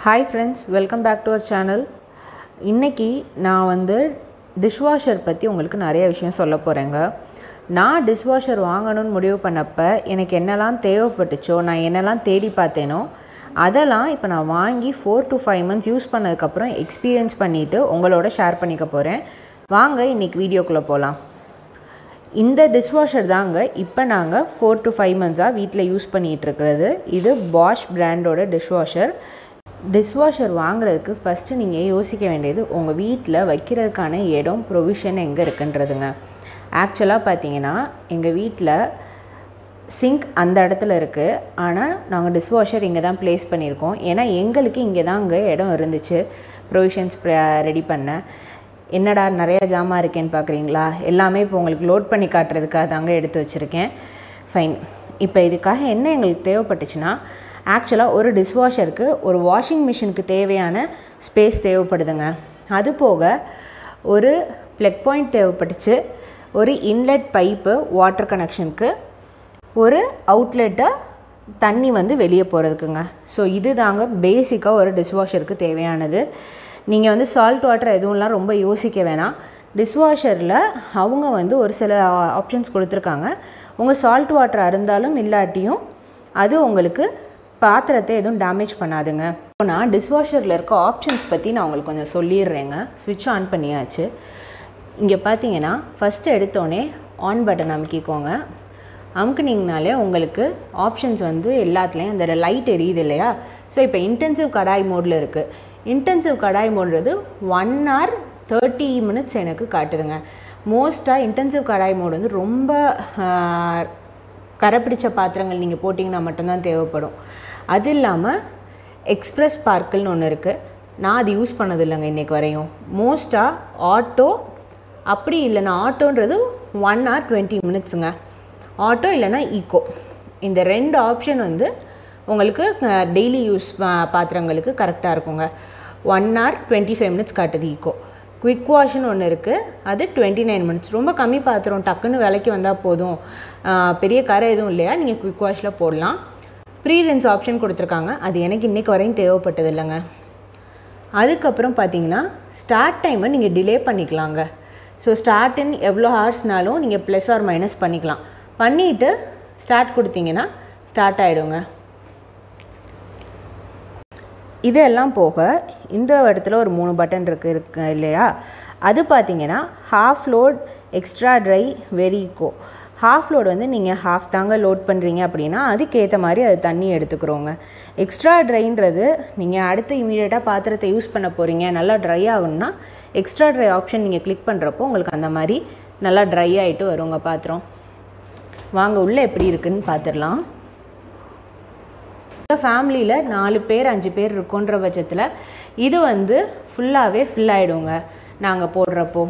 Hi friends, welcome back to our channel. இன்னைக்கு நான் வந்து டிஷ்வாஷர் பற்றி உங்களுக்கு நிறைய விஷயம் சொல்ல போகிறேங்க. நான் டிஷ்வாஷர் வாங்கணும்னு முடிவு பண்ணப்ப எனக்கு என்னெல்லாம் தேவைப்பட்டுச்சோ, நான் என்னெல்லாம் தேடி பார்த்தேனோ அதெல்லாம் இப்போ நான் வாங்கி 4 to 5 months யூஸ் பண்ணதுக்கப்புறம் எக்ஸ்பீரியன்ஸ் பண்ணிவிட்டு உங்களோட ஷேர் பண்ணிக்க போகிறேன். வாங்க இன்றைக்கி வீடியோக்குள்ளே போகலாம். இந்த டிஷ்வாஷர் தாங்க இப்போ நாங்கள் 4 to 5 months வீட்டில் யூஸ் பண்ணிகிட்ருக்கிறது. இது BOSCH பிராண்டோட டிஷ்வாஷர் வாங்குறதுக்கு ஃபஸ்ட்டு நீங்கள் யோசிக்க வேண்டியது உங்கள் வீட்டில் வைக்கிறதுக்கான இடம் ப்ரொவிஷன் எங்கே இருக்குன்றதுங்க. ஆக்சுவலாக பார்த்தீங்கன்னா எங்கள் வீட்டில் சிங்க் அந்த இடத்துல இருக்குது, ஆனால் நாங்கள் டிஷ்வாஷர் இங்கே தான் ப்ளேஸ் பண்ணியிருக்கோம். ஏன்னா எங்களுக்கு இங்கே தான் அங்கே இடம் இருந்துச்சு ப்ரொவிஷன்ஸ் ரெடி பண்ண. என்னடா நிறையா ஜாமான் இருக்கேன்னு பார்க்குறீங்களா? எல்லாமே இப்போ உங்களுக்கு லோட் பண்ணி காட்டுறதுக்காக தாங்க எடுத்து வச்சுருக்கேன். ஃபைன். இப்போ இதுக்காக என்ன எங்களுக்கு தேவைப்பட்டுச்சுன்னா, ஆக்சுவலாக ஒரு டிஷ்வாஷருக்கு ஒரு வாஷிங் மிஷினுக்கு தேவையான ஸ்பேஸ் தேவைப்படுதுங்க. அது போக ஒரு ப்ளக் பாயிண்ட் தேவைப்பட்டுச்சு, ஒரு இன்லெட் பைப்பு வாட்டர் கனெக்ஷனுக்கு, ஒரு அவுட்லெட்டை தண்ணி வந்து வெளியே போகிறதுக்குங்க. ஸோ இது தாங்க பேசிக்காக ஒரு டிஷ்வாஷருக்கு தேவையானது. நீங்கள் வந்து சால்ட் வாட்டர் எதுவும்லாம் ரொம்ப யோசிக்க வேணாம். டிஷ்வாஷரில் அவங்க வந்து ஒரு சில ஆப்ஷன்ஸ் கொடுத்துருக்காங்க. உங்கள் சால்ட் வாட்டர் இருந்தாலும் இல்லாட்டியும் அது உங்களுக்கு பாத்திரத்தை எதுவும் டேமேஜ் பண்ணாதுங்க. இப்போ நான் டிஷ்வாஷரில் இருக்க ஆப்ஷன்ஸ் பற்றி நான் உங்களுக்கு கொஞ்சம் சொல்லிடுறேங்க. ஸ்விட்ச் ஆன் பண்ணியாச்சு. இங்கே பார்த்தீங்கன்னா ஃபஸ்ட்டு எடுத்தோடனே ஆன் பட்டன் அமுக்கிக்கோங்க. அமுக்குனிங்கனாலே உங்களுக்கு ஆப்ஷன்ஸ் வந்து எல்லாத்துலேயும் அந்த லைட் எரியுது இல்லையா? ஸோ இப்போ இன்டென்சிவ் கடாய் மோடில் இருக்குது. இன்டென்சிவ் கடாய் மோடுறது 1 hour 30 minutes எனக்கு காட்டுதுங்க. மோஸ்ட்டாக இன்டென்சிவ் கடாய் மோடு வந்து ரொம்ப கரைப்பிடிச்ச பாத்திரங்கள் நீங்கள் போட்டிங்கன்னா மட்டும்தான் தேவைப்படும். அது இல்லாமல் எக்ஸ்ப்ரெஸ் ஸ்பார்க்கிள்னு ஒன்று இருக்குது. நான் அது யூஸ் பண்ணது இல்லைங்க இன்றைக்கு வரையும். மோஸ்ட்டாக ஆட்டோ, அப்படி இல்லைன்னா ஆட்டோன்றது 1 hour 20 minutesங்க. ஆட்டோ இல்லைனா ஈக்கோ, இந்த 2 ஆப்ஷன் வந்து உங்களுக்கு டெய்லி யூஸ் பாத்திரங்களுக்கு கரெக்டாக இருக்குங்க. 1 hour 25 minutes காட்டுது ஈக்கோ. குவிக் வாஷ்னு ஒன்று இருக்குது, அது 29 minutes. ரொம்ப கம்மி பாத்திரம் டக்குன்னு விலைக்கு வந்தால் போதும், பெரிய கரை எதுவும் இல்லையா, நீங்கள் குவிக் வாஷில் போடலாம். ப்ரீ ரின்ஸ் ஆப்ஷன் கொடுத்துருக்காங்க. அது எனக்கு இன்றைக்கு வரையும் தேவைப்பட்டது இல்லைங்க. அதுக்கப்புறம் பார்த்தீங்கன்னா ஸ்டார்ட் டைமை நீங்கள் டிலே பண்ணிக்கலாங்க. ஸோ ஸ்டார்ட் இன் எவ்வளோ ஹவர்ஸ்னாலும் நீங்கள் ப்ளஸ் ஆர் மைனஸ் பண்ணிக்கலாம். பண்ணிவிட்டு ஸ்டார்ட் கொடுத்தீங்கன்னா ஸ்டார்ட் ஆகிடுங்க. இதெல்லாம் போக இந்த இடத்துல ஒரு 3 பட்டன் இருக்கு இல்லையா? அது பார்த்தீங்கன்னா half load, extra dry, very eco. Half load வந்து நீங்கள் ஹாஃப் தாங்க லோட் பண்ணுறீங்க அப்படின்னா அதுக்கேற்ற மாதிரி அது தண்ணி எடுத்துக்கிறோங்க. எக்ஸ்ட்ரா ட்ரைன்றது நீங்கள் அடுத்து இமீடியட்டாக பாத்திரத்தை யூஸ் பண்ண போகிறீங்க, நல்லா ட்ரை ஆகணும்னா எக்ஸ்ட்ரா ட்ரை ஆப்ஷன் நீங்கள் கிளிக் பண்ணுறப்போ உங்களுக்கு அந்த மாதிரி நல்லா ட்ரை ஆகிட்டு வருங்க பாத்திரம். வாங்க உள்ளே எப்படி இருக்குதுன்னு பார்த்துடலாம். ஃபேமிலியில் 4 பேர் 5 பேர் இருக்கோன்ற பட்சத்தில் இது வந்து ஃபுல்லாகவே ஃபில் ஆகிடுங்க. நாங்கள் போடுறப்போ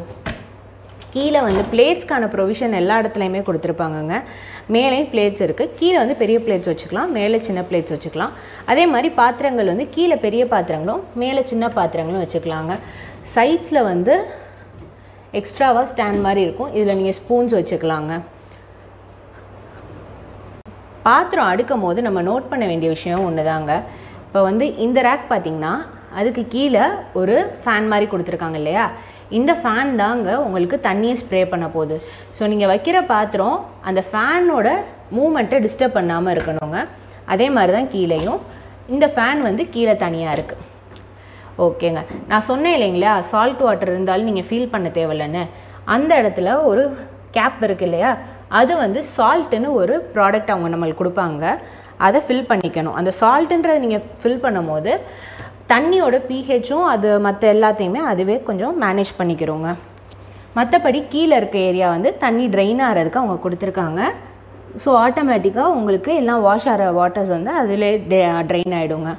கீழே வந்து பிளேட்ஸ்க்கான ப்ரொவிஷன் எல்லா இடத்துலையுமே கொடுத்துருப்பாங்கங்க. மேலேயும் பிளேட்ஸ் இருக்குது, கீழே வந்து பெரிய பிளேட்ஸ் வச்சுக்கலாம், மேலே சின்ன பிளேட்ஸ் வச்சுக்கலாம். அதே மாதிரி பாத்திரங்கள் வந்து கீழே பெரிய பாத்திரங்களும் மேலே சின்ன பாத்திரங்களும் வச்சுக்கலாங்க. சைட்ஸில் வந்து எக்ஸ்ட்ராவாக ஸ்டாண்ட் மாதிரி இருக்கும், இதில் நீங்கள் ஸ்பூன்ஸ் வச்சுக்கலாங்க. பாத்திரம் அடுக்கும் போது நம்ம நோட் பண்ண வேண்டிய விஷயம் ஒன்று தாங்க. இப்போ வந்து இந்த ரேக் பார்த்திங்கன்னா அதுக்கு கீழே ஒரு ஃபேன் மாதிரி கொடுத்துருக்காங்க இல்லையா? இந்த ஃபேன் தாங்க உங்களுக்கு தண்ணியை ஸ்ப்ரே பண்ண போகுது. ஸோ நீங்கள் வைக்கிற பாத்திரம் அந்த ஃபேனோட மூமெண்ட்டை டிஸ்டர்ப் பண்ணாமல் இருக்கணுங்க. அதே மாதிரி தான் கீழேயும் இந்த ஃபேன் வந்து கீழே தனியாக இருக்குது. ஓகேங்க, நான் சொன்னேன் இல்லைங்களா சால்ட் வாட்டர் இருந்தாலும் நீங்கள் ஃபீல் பண்ண தேவையில்லைன்னு. அந்த இடத்துல ஒரு கேப் இருக்குது இல்லையா? அது வந்து சால்ட்டுன்னு ஒரு ப்ராடக்ட் அவங்க நம்மளுக்கு கொடுப்பாங்க, அதை ஃபில் பண்ணிக்கணும். அந்த சால்ட்டுன்றதை நீங்கள் ஃபில் பண்ணும் போது தண்ணியோட பிஹெச்சும் அது மற்ற எல்லாத்தையுமே அதுவே கொஞ்சம் மேனேஜ் பண்ணிக்கிறோங்க. மற்றபடி கீழே இருக்க ஏரியா வந்து தண்ணி ட்ரெயின் ஆகிறதுக்கு அவங்க கொடுத்துருக்காங்க. ஸோ ஆட்டோமேட்டிக்காக உங்களுக்கு எல்லாம் வாஷ் ஆகிற வாட்டர்ஸ் வந்து அதிலே ட்ரெயின் ஆகிடுங்க.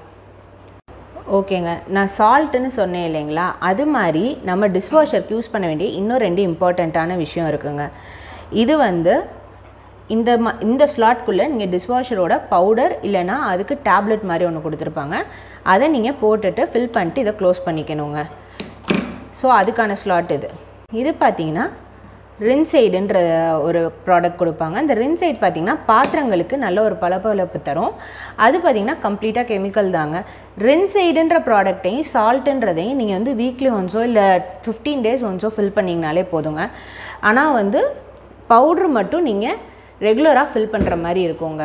ஓகேங்க, நான் சால்ட்டுன்னு சொன்னேன் இல்லைங்களா? அது மாதிரி நம்ம டிஷ்வாஷருக்கு யூஸ் பண்ண வேண்டிய இன்னும் 2 இம்பார்ட்டண்ட்டான விஷயம் இருக்குங்க. இது வந்து இந்த ஸ்லாட்குள்ளே நீங்கள் டிஷ்வாஷரோட பவுடர் இல்லைனா அதுக்கு டேப்லெட் மாதிரி ஒன்று கொடுத்துருப்பாங்க, அதை நீங்கள் போட்டுட்டு ஃபில் பண்ணிட்டு இதை க்ளோஸ் பண்ணிக்கணுங்க. ஸோ அதுக்கான ஸ்லாட் இது பார்த்தீங்கன்னா ரின்சைடுன்ற ஒரு ப்ராடக்ட் கொடுப்பாங்க. அந்த ரின்சைட் பார்த்திங்கன்னா பாத்திரங்களுக்கு நல்ல ஒரு பளபளப்பு தரும். அது பார்த்திங்கன்னா கம்ப்ளீட்டாக கெமிக்கல் தாங்க. ரின்சைடுன்ற ப்ராடக்டையும் சால்ட்டுன்றதையும் நீங்கள் வந்து வீக்லி ஒன்ஸோ இல்லை 15 days ஒன்ஸோ ஃபில் பண்ணிங்கனாலே போதுங்க. ஆனால் வந்து பவுட்ரு மட்டும் நீங்கள் ரெகுலராக ஃபில் பண்ணுற மாதிரி இருக்குங்க.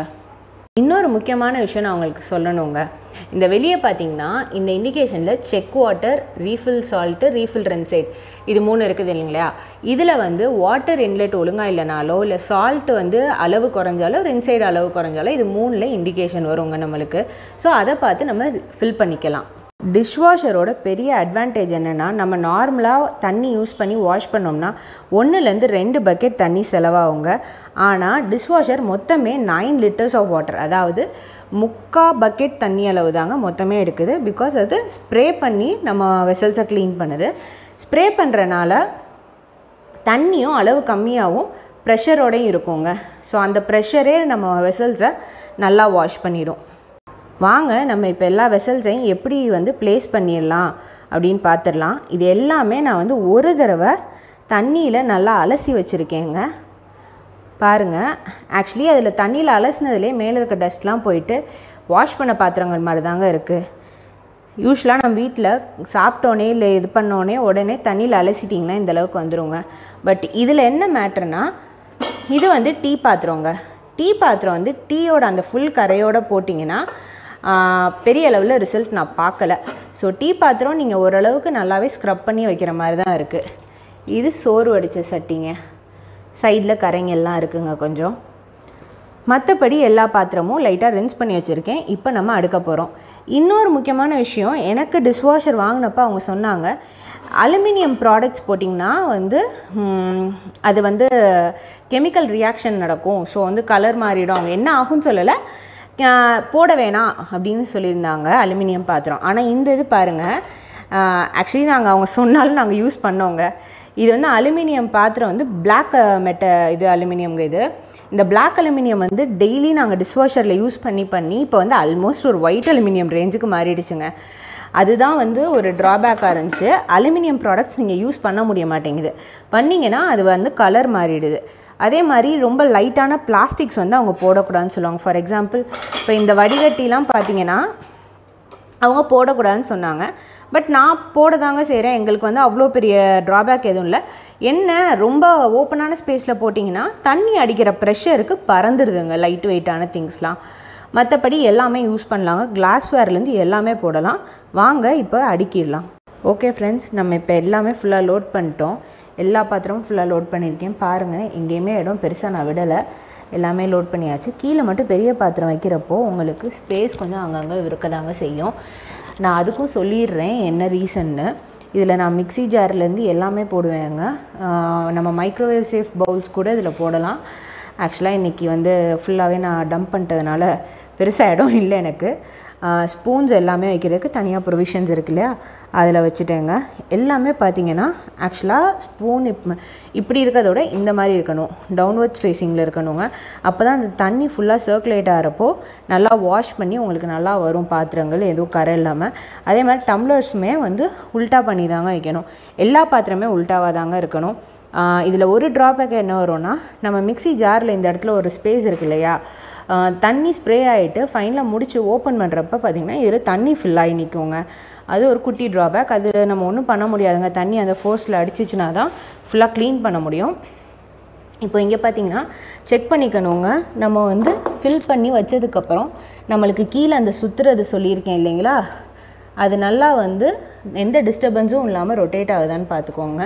இன்னொரு முக்கியமான விஷயம் நான் உங்களுக்கு சொல்லணுங்க. இந்த வெளியே பார்த்தீங்கன்னா இந்த இண்டிகேஷனில் check water, refill salt, refill rinse aid இது 3 இருக்குது இல்லைங்களா? இதில் வந்து வாட்டர் இன்லெட் ஒழுங்காக இல்லைனாலோ இல்லை சால்ட்டு வந்து அளவு குறைஞ்சாலோ ரின்சைடு அளவு குறைஞ்சாலோ இது 3ல் இண்டிகேஷன் வருங்க நம்மளுக்கு. ஸோ அதை பார்த்து நம்ம ஃபில் பண்ணிக்கலாம். டிஷ்வாஷரோட பெரிய அட்வான்டேஜ் என்னென்னா, நம்ம நார்மலாக தண்ணி யூஸ் பண்ணி வாஷ் பண்ணோம்னா 1லேருந்து 2 பக்கெட் தண்ணி செலவாகுங்க. ஆனால் டிஷ்வாஷர் மொத்தமே 9 liters ஆஃப் வாட்டர், அதாவது 3/4 பக்கெட் தண்ணி அளவு தாங்க மொத்தமே எடுக்குது. பிகாஸ் அது ஸ்ப்ரே பண்ணி நம்ம வெசல்ஸை க்ளீன் பண்ணுது. ஸ்ப்ரே பண்ணுறனால தண்ணியும் அளவு கம்மியாகவும் ப்ரெஷரோடையும் இருக்குங்க. ஸோ அந்த ப்ரெஷரே நம்ம வெசல்ஸை நல்லா வாஷ் பண்ணிடும். வாங்க நம்ம இப்போ எல்லா வெசல்ஸையும் எப்படி வந்து ப்ளேஸ் பண்ணிடலாம் அப்படின்னு பார்த்துடலாம். இது எல்லாமே நான் வந்து ஒரு தடவை தண்ணியில் நல்லா அலசி வச்சுருக்கேங்க. பாருங்கள், ஆக்சுவலி அதில் தண்ணியில் அலசினதுலேயே மேலே இருக்க டஸ்ட்லாம் போயிட்டு வாஷ் பண்ண பாத்திரங்கள் மாதிரி தாங்க இருக்குது. யூஸ்வலாக நம்ம வீட்டில் சாப்பிட்டோன்னே இல்லை இது பண்ணோடனே உடனே தண்ணியில் அலசிட்டிங்கன்னா இந்தளவுக்கு வந்துடுங்க. பட் இதில் என்ன மேட்ருனா, இது வந்து டீ பாத்திரங்க. டீ பாத்திரம் வந்து டீயோட அந்த ஃபுல் கரையோடு போட்டிங்கன்னா பெரிய அளவில் ரிசல்ட் நான் பார்க்கல. ஸோ டீ பாத்திரம் நீங்கள் ஓரளவுக்கு நல்லாவே ஸ்க்ரப் பண்ணி வைக்கிற மாதிரி தான் இருக்குது. இது சோறு வடித்த சட்டிங்க, சைடில் கரைங்கெல்லாம் இருக்குங்க கொஞ்சம். மற்றபடி எல்லா பாத்திரமும் லைட்டாக ரின்ஸ் பண்ணி வச்சுருக்கேன். இப்போ நம்ம அடுக்க போகிறோம். இன்னொரு முக்கியமான விஷயம், எனக்கு டிஷ்வாஷர் வாங்கினப்போ அவங்க சொன்னாங்க, அலுமினியம் ப்ராடக்ட்ஸ் போட்டிங்கன்னா வந்து அது வந்து கெமிக்கல் ரியாக்ஷன் நடக்கும், ஸோ வந்து கலர் மாறிடும், அவங்க என்ன ஆகும்னு சொல்லலை, போட வேணாம் அப்படின்னு சொல்லியிருந்தாங்க அலுமினியம் பாத்திரம். ஆனால் இந்த இது பாருங்கள், ஆக்சுவலி நாங்கள் அவங்க சொன்னாலும் நாங்கள் யூஸ் பண்ணோங்க. இது வந்து அலுமினியம் பாத்திரம் வந்து பிளாக் இது அலுமினியம்ங்க. இந்த பிளாக் அலுமினியம் வந்து டெய்லி நாங்கள் டிஷ்வாஷரில் யூஸ் பண்ணி இப்போ வந்து ஆல்மோஸ்ட் ஒரு ஒயிட் அலுமினியம் ரேஞ்சுக்கு மாறிடுச்சுங்க. அதுதான் வந்து ஒரு ட்ராபேக்காக இருந்துச்சு. அலுமினியம் ப்ராடக்ட்ஸ் நீங்கள் யூஸ் பண்ண முடிய மாட்டேங்குது. பண்ணிங்கன்னா அது வந்து கலர் மாறிடுது. அதே மாதிரி ரொம்ப லைட்டான பிளாஸ்டிக்ஸ் வந்து அவங்க போடக்கூடாதுன்னு சொல்லுவாங்க. ஃபார் எக்ஸாம்பிள் இப்போ இந்த வடிகட்டிலாம் பார்த்தீங்கன்னா அவங்க போடக்கூடாதுன்னு சொன்னாங்க. பட் நான் போட தாங்க செய்கிறேன். எங்களுக்கு வந்து அவ்வளோ பெரிய ட்ராபேக் எதுவும் இல்லை. என்ன ரொம்ப ஓப்பனான ஸ்பேஸில் போட்டிங்கன்னா தண்ணி அடிக்கிற ப்ரெஷருக்கு பறந்துடுதுங்க லைட் வெயிட்டான திங்ஸ்லாம். மற்றபடி எல்லாமே யூஸ் பண்ணலாங்க. கிளாஸ்வேர்லேருந்து எல்லாமே போடலாம். வாங்க இப்போ அடுக்கிடலாம். ஓகே ஃப்ரெண்ட்ஸ், நம்ம இப்போ எல்லாமே ஃபுல்லாக லோட் பண்ணிட்டோம். எல்லா பாத்திரமும் ஃபுல்லாக லோட் பண்ணியிருக்கேன். பாருங்கள், எங்கேயுமே இடம் பெருசாக நான் விடலை, எல்லாமே லோட் பண்ணியாச்சு. கீழே மட்டும் பெரிய பாத்திரம் வைக்கிறப்போ உங்களுக்கு ஸ்பேஸ் கொஞ்சம் அங்கங்கே இருக்கதாங்க செய்யும். நான் அதுக்கும் சொல்லிடுறேன் என்ன ரீசன்னு. இதில் நான் மிக்ஸி ஜார்லேருந்து எல்லாமே போடுவேங்க. நம்ம மைக்ரோவேவ் சேஃப் பவுல்ஸ் கூட இதில் போடலாம். ஆக்சுவலாக இன்றைக்கி வந்து ஃபுல்லாகவே நான் டம்ப் பண்ணிட்டதுனால பெருசாக இடம் இல்லை எனக்கு. ஸ்பூன்ஸ் எல்லாமே வைக்கிறதுக்கு தனியாக ப்ரொவிஷன்ஸ் இருக்கு இல்லையா, அதில் வச்சுட்டேங்க. எல்லாமே பார்த்திங்கன்னா ஆக்சுவலாக ஸ்பூன் இப்படி இருக்கிறதோட இந்த மாதிரி இருக்கணும், டவுன்வர்ட்ஸ் ஃபேஸிங்கில் இருக்கணுங்க. அப்போ தான் அந்த தண்ணி ஃபுல்லாக சர்க்குலேட் ஆகிறப்போ நல்லா வாஷ் பண்ணி உங்களுக்கு நல்லா வரும் பாத்திரங்கள், எதுவும் கரை இல்லாமல். அதே மாதிரி டம்ளர்ஸுமே வந்து உல்ட்டா பண்ணி தாங்க வைக்கணும். எல்லா பாத்திரமே உல்ட்டாவாக தாங்க இருக்கணும். இதில் ஒரு ட்ராபேக் என்ன வரும்னா, நம்ம மிக்ஸி ஜாரில் இந்த இடத்துல ஒரு ஸ்பேஸ் இருக்குது இல்லையா, தண்ணி ஸ்ப்ரே ஆகிட்டு ஃபைனலாக முடித்து ஓப்பன் பண்ணுறப்ப பார்த்திங்கன்னா இதில் தண்ணி ஃபில்லாகி நிற்குங்க. அது ஒரு குட்டி ட்ராபேக். அது நம்ம ஒன்றும் பண்ண முடியாதுங்க. தண்ணி அந்த ஃபோர்ஸில் அடிச்சிச்சுனா தான் ஃபுல்லாக க்ளீன் பண்ண முடியும். இப்போ இங்கே பார்த்திங்கன்னா செக் பண்ணிக்கணுங்க. நம்ம வந்து ஃபில் பண்ணி வச்சதுக்கப்புறம் நம்மளுக்கு கீழே அந்த சுற்றுறது சொல்லியிருக்கேன் இல்லைங்களா, அது நல்லா வந்து எந்த டிஸ்டர்பன்ஸும் இல்லாமல் ரொட்டேட் ஆகுதான்னு பார்த்துக்கோங்க.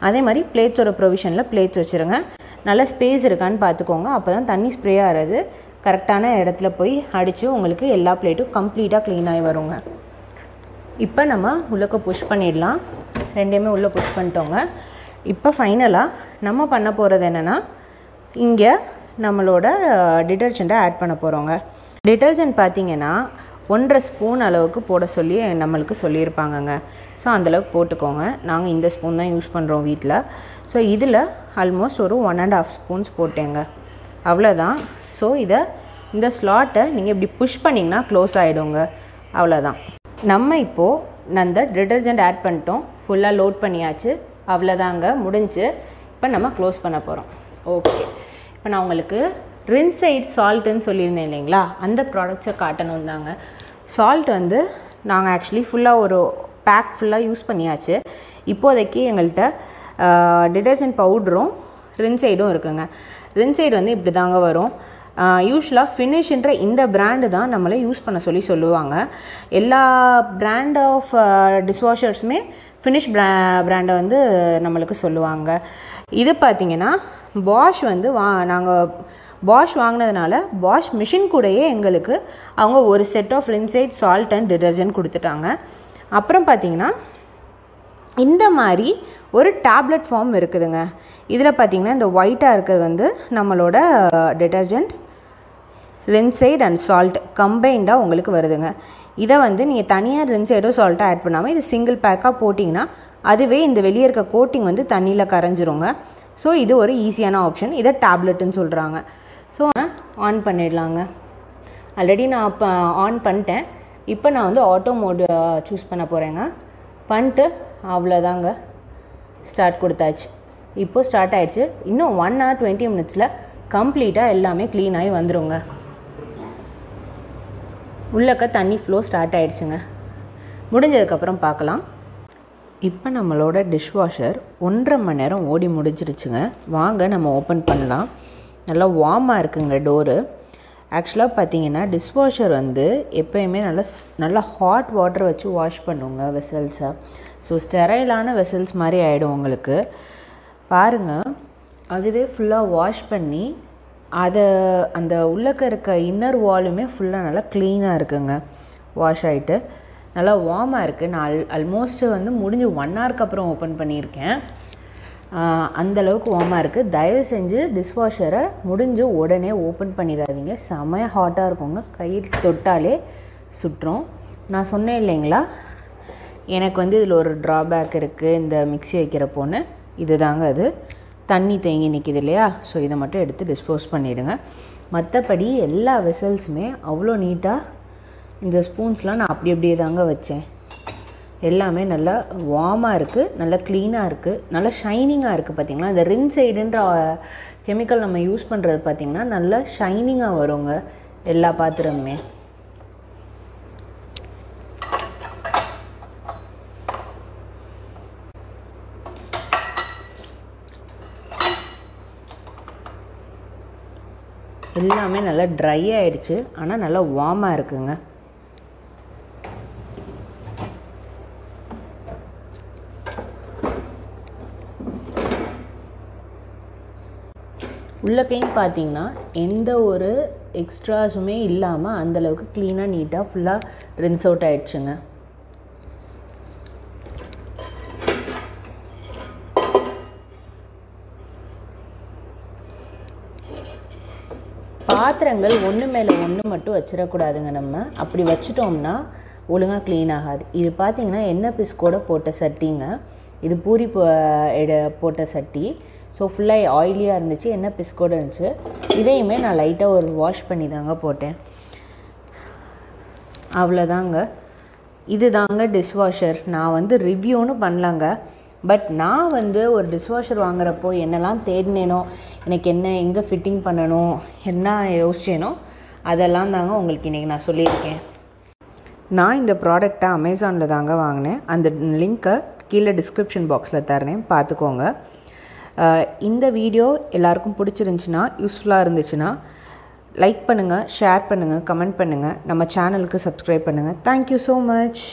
அதே மாதிரி பிளேட்ஸோட ப்ரொவிஷனில் பிளேட்ஸ் வச்சுருங்க. நல்ல ஸ்பேஸ் இருக்கான்னு பார்த்துக்கோங்க. அப்போ தான் தண்ணி ஸ்ப்ரே ஆகிறது கரெக்டான இடத்துல போய் அடித்து உங்களுக்கு எல்லா பிளேட்டும் கம்ப்ளீட்டாக க்ளீனாகி வருங்க. இப்போ நம்ம உள்ளக்க புஷ் பண்ணிடலாம். ரெண்டையுமே உள்ளே புஷ் பண்ணிட்டோங்க. இப்போ ஃபைனலாக நம்ம பண்ண போகிறது என்னென்னா, இங்கே நம்மளோட டிட்டர்ஜெண்ட்டை ஆட் பண்ண போகிறோங்க. டிட்டர்ஜெண்ட் பார்த்திங்கன்னா 1.5 ஸ்பூன் அளவுக்கு போட சொல்லி நம்மளுக்கு சொல்லியிருப்பாங்கங்க. ஸோ அந்தளவுக்கு போட்டுக்கோங்க. நாங்கள் இந்த ஸ்பூன் தான் யூஸ் பண்ணுறோம் வீட்டில். ஸோ இதில் ஆல்மோஸ்ட் ஒரு 1.5 ஸ்பூன்ஸ் போட்டேங்க, அவ்வளோதான். ஸோ இந்த ஸ்லாட்டை நீங்கள் இப்படி புஷ் பண்ணிங்கன்னா க்ளோஸ் ஆகிடுங்க, அவ்வளோதான். நம்ம இப்போது அந்த டிட்டர்ஜெண்ட் ஆட் பண்ணிட்டோம், ஃபுல்லாக லோட் பண்ணியாச்சு, அவ்வளோதாங்க முடிஞ்சு. இப்போ நம்ம க்ளோஸ் பண்ண போகிறோம். ஓகே, இப்போ நான் உங்களுக்கு ரின்சைட் சால்ட்டுன்னு சொல்லியிருந்தேன் இல்லைங்களா, அந்த ப்ராடக்ட்ஸை காட்டணும் தாங்க. சால்ட் வந்து நாங்கள் ஆக்சுவலி ஃபுல்லாக ஒரு பேக் ஃபுல்லாக யூஸ் பண்ணியாச்சு. இப்போதைக்கு எங்கள்கிட்ட டிடர்ஜென்ட் பவுடரும் ரின்சைடும் இருக்குங்க. ரின்சைடு வந்து இப்படி தாங்க வரும். யூஸ்வலாக ஃபினிஷ்ன்ற இந்த பிராண்டு தான் நம்மளை யூஸ் பண்ண சொல்லுவாங்க. எல்லா பிராண்ட் ஆஃப் டிஷ்வாஷர்ஸுமே ஃபினிஷ் பிராண்டை வந்து நம்மளுக்கு சொல்லுவாங்க. இது பார்த்திங்கன்னா பாஷ் வந்து நாங்கள் பாஷ் வாங்கினதுனால பாஷ் மிஷின் கூடயே எங்களுக்கு அவங்க ஒரு set of rinse aid salt and detergent கொடுத்துட்டாங்க. அப்புறம் பார்த்திங்கன்னா இந்த மாதிரி ஒரு டேப்லெட் ஃபார்ம் இருக்குதுங்க. இதில் பார்த்திங்கன்னா இந்த ஒயிட்டாக இருக்கிறது வந்து நம்மளோட டிடர்ஜென்ட், ரின்சைட் அண்ட் சால்ட் கம்பைண்டாக உங்களுக்கு வருதுங்க. இதை வந்து நீங்கள் தனியாக ரின்சைடோ சால்ட்டோ ஆட் பண்ணாமல் இது சிங்கிள் பேக்காக போட்டிங்கன்னா அதுவே இந்த வெளியே இருக்க கோட்டிங் வந்து தண்ணியில் கரைஞ்சிருங்க. ஸோ இது ஒரு ஈஸியான ஆப்ஷன். இதை டேப்லெட்டுன்னு சொல்கிறாங்க. ஸோ ஆன் பண்ணிடலாங்க. ஆல்ரெடி நான் இப்போ ஆன் பண்ணிட்டேன். இப்போ நான் வந்து ஆட்டோ மோடு சூஸ் பண்ண போகிறேங்க. பண்ணிட்டு அவ்வளோதாங்க, ஸ்டார்ட் கொடுத்தாச்சு. இப்போது ஸ்டார்ட் ஆகிடுச்சு. இன்னும் 1 hour 20 minutes கம்ப்ளீட்டாக எல்லாமே க்ளீன் ஆகி வந்துடுங்க. உள்ளக்க தண்ணி ஃப்ளோ ஸ்டார்ட் ஆகிடுச்சுங்க. முடிஞ்சதுக்கப்புறம் பார்க்கலாம். இப்போ நம்மளோட டிஷ்வாஷர் 1.5 மணி நேரம் ஓடி முடிஞ்சிருச்சுங்க. வாங்க நம்ம ஓப்பன் பண்ணலாம். நல்லா வார்மாக இருக்குங்க டோரு. ஆக்சுவலாக பார்த்தீங்கன்னா டிஷ்வாஷர் வந்து எப்போயுமே நல்லா ஹாட் வாட்டர் வச்சு வாஷ் பண்ணுங்க வெசல்ஸை. ஸோ ஸ்டெரைலான வெசல்ஸ் மாதிரி ஆகிடும் உங்களுக்கு. பாருங்கள், அதுவே ஃபுல்லாக வாஷ் பண்ணி அந்த உள்ளக்க இருக்க இன்னர் வாலுமே ஃபுல்லாக நல்லா க்ளீனாக இருக்குங்க. வாஷ் ஆகிட்டு நல்லா வார்மாக இருக்குது. நான் ஆல்மோஸ்ட்டு வந்து முடிஞ்சு 1 hourக்கு அப்புறம் ஓப்பன் பண்ணியிருக்கேன். அந்தளவுக்கு வார்மாக இருக்குது. தயவு செஞ்சு டிஷ்வாஷரை முடிஞ்சு உடனே ஓப்பன் பண்ணிடாதீங்க. செமையாக ஹாட்டாக இருக்குங்க. கையில் தொட்டாலே சுட்டுரும். நான் சொன்னேன் இல்லைங்களா, எனக்கு வந்து இதில் ஒரு ட்ராபேக் இருக்குது இந்த மிக்ஸி வைக்கிறப்போன்னு. இது தாங்க அது, தண்ணி தேங்கி நிற்கிது இல்லையா. ஸோ இதை மட்டும் எடுத்து டிஸ்போஸ் பண்ணிவிடுங்க. மற்றபடி எல்லா வெசல்ஸுமே அவ்வளோ நீட்டாக, இந்த ஸ்பூன்ஸ்லாம் நான் அப்படியே தாங்க வச்சேன். எல்லாமே நல்லா வார்மாக இருக்குது, நல்லா க்ளீனாக இருக்குது, நல்லா ஷைனிங்காக இருக்குது. பார்த்திங்களா, இந்த ரின்சைடுன்ற கெமிக்கல் நம்ம யூஸ் பண்ணுறது பார்த்திங்கன்னா நல்லா ஷைனிங்காக வருங்க எல்லா பாத்திரமுமே. எல்லாமே நல்லா ட்ரை ஆகிடுச்சு, ஆனால் நல்லா வார்மாக இருக்குங்க. உள்ளக்கையும் பார்த்தீங்கன்னா எந்த ஒரு எக்ஸ்ட்ராஸுமே இல்லாமல் அந்தளவுக்கு க்ளீனாக நீட்டாக ஃபுல்லாக ரின்ஸ் அவுட் ஆகிடுச்சுங்க. பாத்திரங்கள் ஒன்று மேலே ஒன்று மட்டும் வச்சிடக்கூடாதுங்க. நம்ம அப்படி வச்சிட்டோம்னா ஒழுங்காக க்ளீன் ஆகாது. இது பார்த்திங்கன்னா எண்ணெய் பிஸ்கோட போட்ட சட்டிங்க. இது பூரி போட்ட சட்டி. ஸோ ஃபுல்லாக ஆயிலியாக இருந்துச்சு, எண்ணெய் பிஸ்கோடு இருந்துச்சு. இதையுமே நான் லைட்டாக ஒரு வாஷ் பண்ணி தாங்க போட்டேன். அவ்வளோதாங்க. இது தாங்க டிஷ்வாஷர். நான் வந்து ரிவ்யூன்னு பண்ணலாங்க. பட் நான் வந்து ஒரு டிஷ்வாஷர் வாங்குறப்போ என்னெல்லாம் தேடினேனோ, எனக்கு என்ன எங்கே ஃபிட்டிங் பண்ணணும், என்ன யோசிச்சேனோ அதெல்லாம் தாங்க உங்களுக்கு இன்றைக்கி நான் சொல்லியிருக்கேன். நான் இந்த ப்ராடக்டை அமேசானில் தாங்க வாங்கினேன். அந்த லிங்க்கை கீழே டிஸ்கிரிப்ஷன் பாக்ஸில் தரேன், பார்த்துக்கோங்க. இந்த வீடியோ எல்லாருக்கும் பிடிச்சிருந்துச்சின்னா, யூஸ்ஃபுல்லாக இருந்துச்சுன்னா லைக் பண்ணுங்கள், ஷேர் பண்ணுங்கள், கமெண்ட் பண்ணுங்கள், நம்ம சேனலுக்கு சப்ஸ்கிரைப் பண்ணுங்கள். Thank you so much.